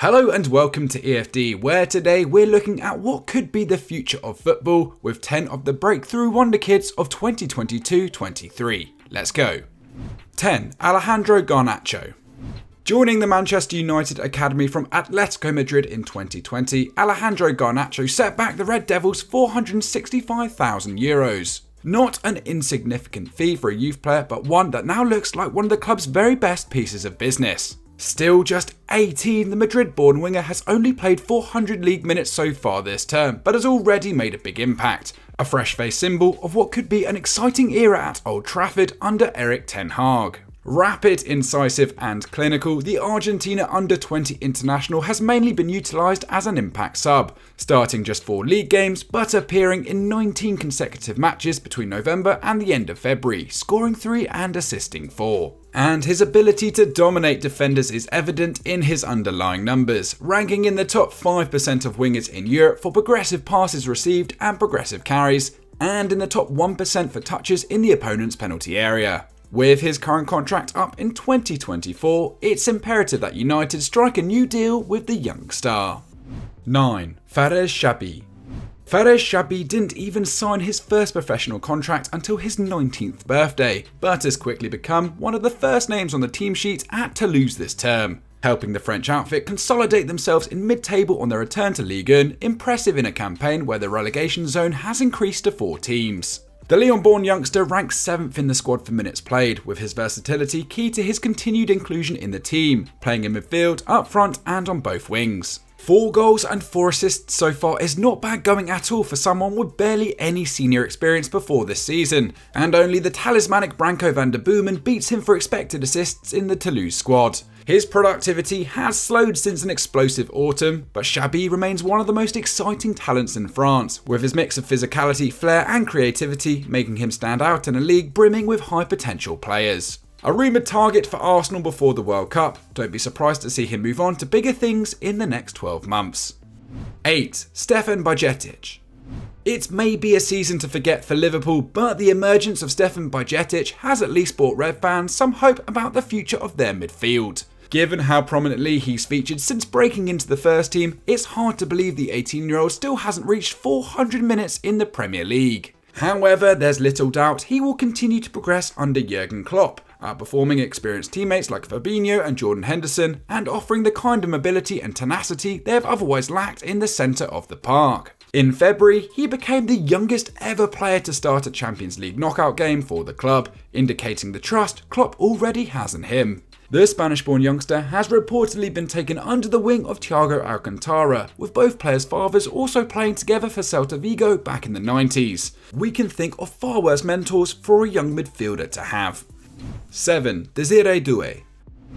Hello and welcome to EFD, where today we're looking at what could be the future of football with 10 of the breakthrough Wonderkids of 2022-23. Let's go. 10. Alejandro Garnacho. Joining the Manchester United Academy from Atletico Madrid in 2020, Alejandro Garnacho set back the Red Devils €465,000. Not an insignificant fee for a youth player, but one that now looks like one of the club's very best pieces of business. Still just 18, the Madrid-born winger has only played 400 league minutes so far this term, but has already made a big impact. A fresh-faced symbol of what could be an exciting era at Old Trafford under Erik ten Hag. Rapid, incisive and clinical, the Argentina under-20 international has mainly been utilised as an impact sub, starting just 4 league games but appearing in 19 consecutive matches between November and the end of February, scoring 3 and assisting 4. And his ability to dominate defenders is evident in his underlying numbers, ranking in the top 5% of wingers in Europe for progressive passes received and progressive carries, and in the top 1% for touches in the opponent's penalty area. With his current contract up in 2024, it's imperative that United strike a new deal with the young star. 9. Fares Chabi. Fares Chabi didn't even sign his first professional contract until his 19th birthday, but has quickly become one of the first names on the team sheet at Toulouse this term, helping the French outfit consolidate themselves in mid-table on their return to Ligue 1, impressive in a campaign where the relegation zone has increased to 4 teams. The Lyon-born youngster ranks 7th in the squad for minutes played, with his versatility key to his continued inclusion in the team, playing in midfield, up front and on both wings. 4 goals and 4 assists so far is not bad going at all for someone with barely any senior experience before this season, and only the talismanic Branco van der Boomen beats him for expected assists in the Toulouse squad. His productivity has slowed since an explosive autumn, but Chabi remains one of the most exciting talents in France, with his mix of physicality, flair and creativity making him stand out in a league brimming with high potential players. A rumoured target for Arsenal before the World Cup, don't be surprised to see him move on to bigger things in the next 12 months. 8. Stefan Bajcetic. It may be a season to forget for Liverpool, but the emergence of Stefan Bajcetic has at least brought Red fans some hope about the future of their midfield. Given how prominently he's featured since breaking into the first team, it's hard to believe the 18-year-old still hasn't reached 400 minutes in the Premier League. However, there's little doubt he will continue to progress under Jurgen Klopp, outperforming experienced teammates like Fabinho and Jordan Henderson, and offering the kind of mobility and tenacity they have otherwise lacked in the centre of the park. In February, he became the youngest ever player to start a Champions League knockout game for the club, indicating the trust Klopp already has in him. The Spanish-born youngster has reportedly been taken under the wing of Thiago Alcantara, with both players' fathers also playing together for Celta Vigo back in the 90s. We can think of far worse mentors for a young midfielder to have. 7. Desiree Doué.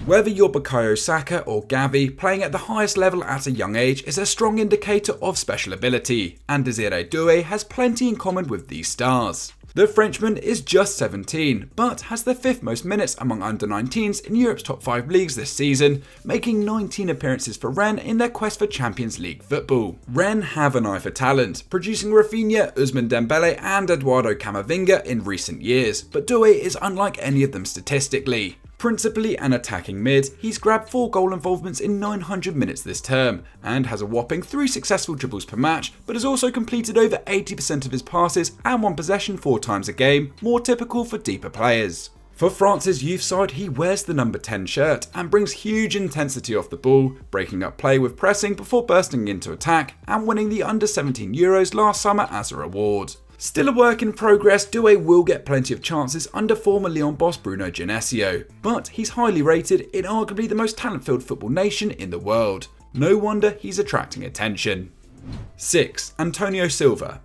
Whether you're Bukayo Saka or Gavi, playing at the highest level at a young age is a strong indicator of special ability, and Desiree Doué has plenty in common with these stars. The Frenchman is just 17, but has the 5th most minutes among under-19s in Europe's top 5 leagues this season, making 19 appearances for Rennes in their quest for Champions League football. Rennes have an eye for talent, producing Rafinha, Ousmane Dembele and Eduardo Camavinga in recent years, but Doué is unlike any of them statistically. Principally an attacking mid, he's grabbed 4 goal involvements in 900 minutes this term, and has a whopping 3 successful dribbles per match, but has also completed over 80% of his passes and 1 possession 4 times a game, more typical for deeper players. For France's youth side, he wears the number 10 shirt and brings huge intensity off the ball, breaking up play with pressing before bursting into attack and winning the under-17 Euros last summer as a reward. Still a work in progress, Doué will get plenty of chances under former Lyon boss Bruno Genesio, but he's highly rated in arguably the most talent-filled football nation in the world. No wonder he's attracting attention. 6. Antonio Silva.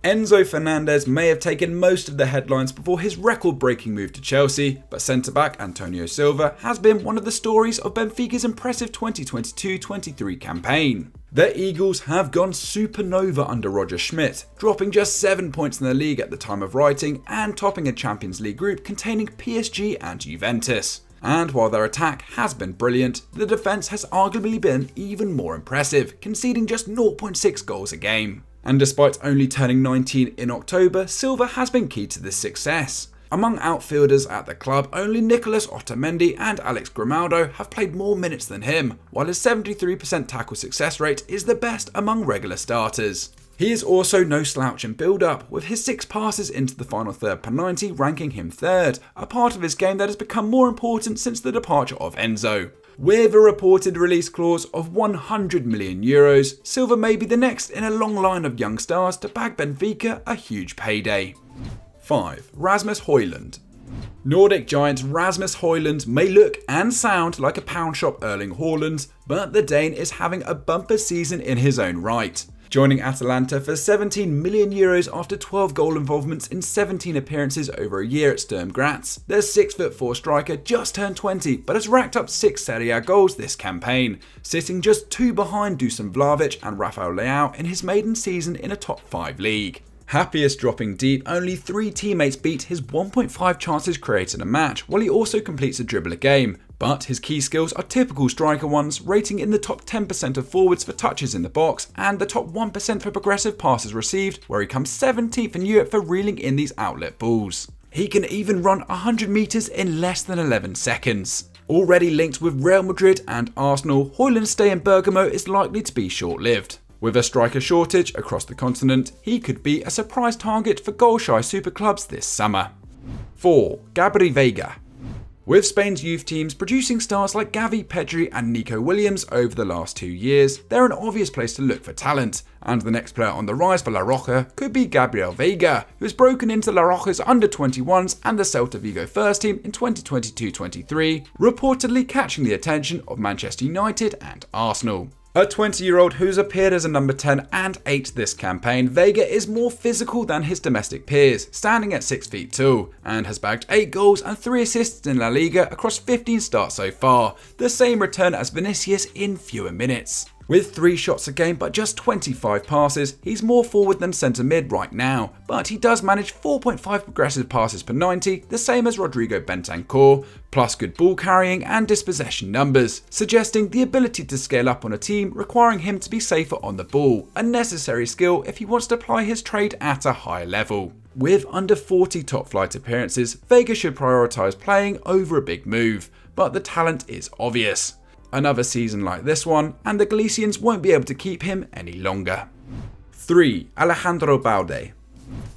Enzo Fernandez may have taken most of the headlines before his record-breaking move to Chelsea, but centre-back Antonio Silva has been one of the stories of Benfica's impressive 2022-23 campaign. The Eagles have gone supernova under Roger Schmidt, dropping just 7 points in the league at the time of writing and topping a Champions League group containing PSG and Juventus. And while their attack has been brilliant, the defence has arguably been even more impressive, conceding just 0.6 goals a game. And despite only turning 19 in October, Silva has been key to this success. Among outfielders at the club, only Nicolas Otamendi and Alex Grimaldo have played more minutes than him, while his 73% tackle success rate is the best among regular starters. He is also no slouch in build-up, with his 6 passes into the final third per 90 ranking him third, a part of his game that has become more important since the departure of Enzo. With a reported release clause of €100 million, Silva may be the next in a long line of young stars to bag Benfica a huge payday. 5. Rasmus Højlund. Nordic giant Rasmus Højlund may look and sound like a pound shop Erling Haaland, but the Dane is having a bumper season in his own right. Joining Atalanta for €17 million after 12 goal involvements in 17 appearances over a year at Sturm Graz, the 6'4" striker just turned 20 but has racked up 6 Serie A goals this campaign, sitting just 2 behind Dusan Vlahovic and Rafael Leao in his maiden season in a top 5 league. Happiest dropping deep, only 3 teammates beat his 1.5 chances created a match, while he also completes a dribble a game. But his key skills are typical striker ones, rating in the top 10% of forwards for touches in the box and the top 1% for progressive passes received, where he comes 17th in Europe for reeling in these outlet balls. He can even run 100 metres in less than 11 seconds. Already linked with Real Madrid and Arsenal, Højlund's stay in Bergamo is likely to be short-lived. With a striker shortage across the continent, he could be a surprise target for goal-shy super clubs this summer. 4. Gabri Veiga. With Spain's youth teams producing stars like Gavi, Pedri and Nico Williams over the last 2 years, they're an obvious place to look for talent, and the next player on the rise for La Roja could be Gabriel Veiga, who has broken into La Roja's under-21s and the Celta Vigo first team in 2022-23, reportedly catching the attention of Manchester United and Arsenal. A 20-year-old who's appeared as a number 10 and 8 this campaign, Veiga is more physical than his domestic peers, standing at 6'2", and has bagged 8 goals and 3 assists in La Liga across 15 starts so far, the same return as Vinicius in fewer minutes. With 3 shots a game but just 25 passes, he's more forward than centre mid right now, but he does manage 4.5 progressive passes per 90, the same as Rodrigo Bentancur, plus good ball carrying and dispossession numbers, suggesting the ability to scale up on a team requiring him to be safer on the ball, a necessary skill if he wants to ply his trade at a high level. With under 40 top flight appearances, Veiga should prioritise playing over a big move, but the talent is obvious. Another season like this one, and the Galicians won't be able to keep him any longer. 3. Alejandro Balde.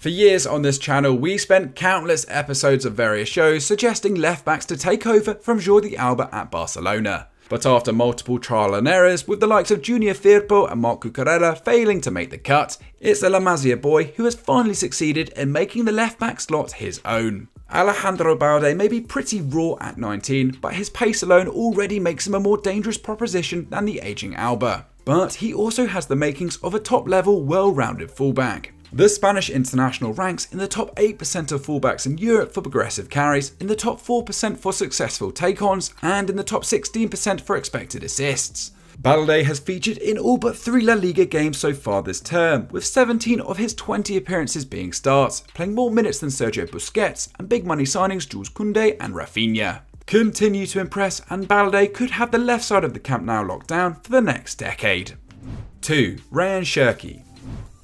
For years on this channel, we spent countless episodes of various shows suggesting left-backs to take over from Jordi Alba at Barcelona. But after multiple trial and errors, with the likes of Junior Firpo and Marc Cucurella failing to make the cut, it's the La Masia boy who has finally succeeded in making the left-back slot his own. Alejandro Balde may be pretty raw at 19, but his pace alone already makes him a more dangerous proposition than the ageing Alba. But he also has the makings of a top-level, well-rounded fullback. The Spanish international ranks in the top 8% of fullbacks in Europe for progressive carries, in the top 4% for successful take-ons, and in the top 16% for expected assists. Balde has featured in all but 3 La Liga games so far this term, with 17 of his 20 appearances being starts, playing more minutes than Sergio Busquets and big money signings Jules Koundé and Rafinha. Continue to impress, and Balde could have the left side of the Camp Nou locked down for the next decade. 2. Ryan Cherki.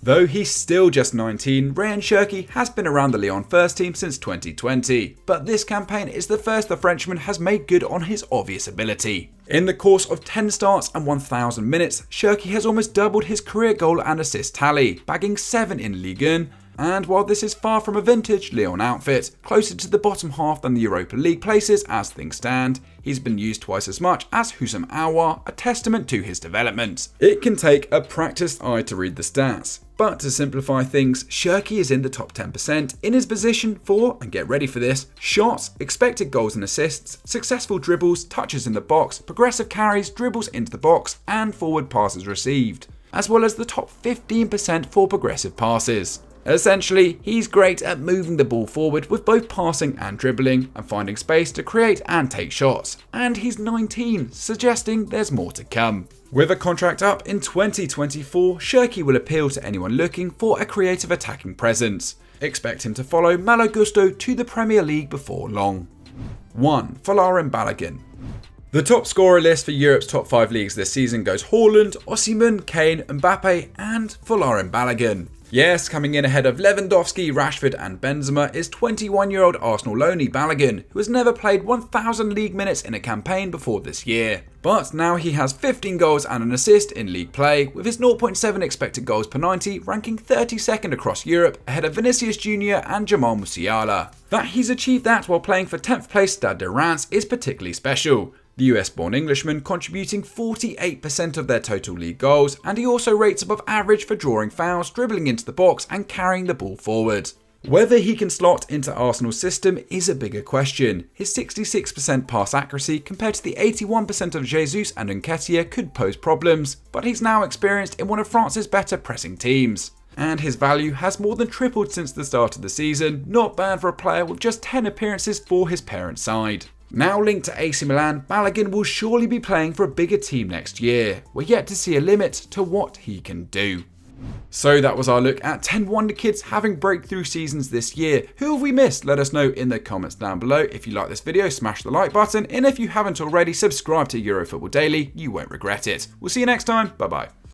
Though he's still just 19, Ryan Cherki has been around the Lyon first team since 2020, but this campaign is the first the Frenchman has made good on his obvious ability. In the course of 10 starts and 1,000 minutes, Cherki has almost doubled his career goal and assist tally, bagging 7 in Ligue 1, and while this is far from a vintage Lyon outfit, closer to the bottom half than the Europa League places as things stand, he's been used twice as much as Houssam Aouar, a testament to his development. It can take a practiced eye to read the stats, but to simplify things, Cherki is in the top 10% in his position for, and get ready for this, shots, expected goals and assists, successful dribbles, touches in the box, progressive carries, dribbles into the box, and forward passes received, as well as the top 15% for progressive passes. Essentially, he's great at moving the ball forward with both passing and dribbling, and finding space to create and take shots. And he's 19, suggesting there's more to come. With a contract up in 2024, Cherki will appeal to anyone looking for a creative attacking presence. Expect him to follow Malo Gusto to the Premier League before long. 1. Folarin Balogun. The top scorer list for Europe's top 5 leagues this season goes Haaland, Osimhen, Kane, Mbappe and Folarin Balogun. Yes, coming in ahead of Lewandowski, Rashford and Benzema is 21-year-old Arsenal loanee Balogun, who has never played 1,000 league minutes in a campaign before this year. But now he has 15 goals and an assist in league play, with his 0.7 expected goals per 90 ranking 32nd across Europe, ahead of Vinicius Jr. and Jamal Musiala. That he's achieved that while playing for 10th place Stade de Reims is particularly special. The US-born Englishman contributing 48% of their total league goals, and he also rates above average for drawing fouls, dribbling into the box and carrying the ball forward. Whether he can slot into Arsenal's system is a bigger question. His 66% pass accuracy compared to the 81% of Jesus and Nketiah could pose problems, but he's now experienced in one of France's better pressing teams. And his value has more than tripled since the start of the season, not bad for a player with just 10 appearances for his parent side. Now linked to AC Milan, Balogun will surely be playing for a bigger team next year. We're yet to see a limit to what he can do. So that was our look at 10 Wonderkids having breakthrough seasons this year. Who have we missed? Let us know in the comments down below. If you like this video, smash the like button, and if you haven't already, subscribe to EuroFootball Daily. You won't regret it. We'll see you next time. Bye bye.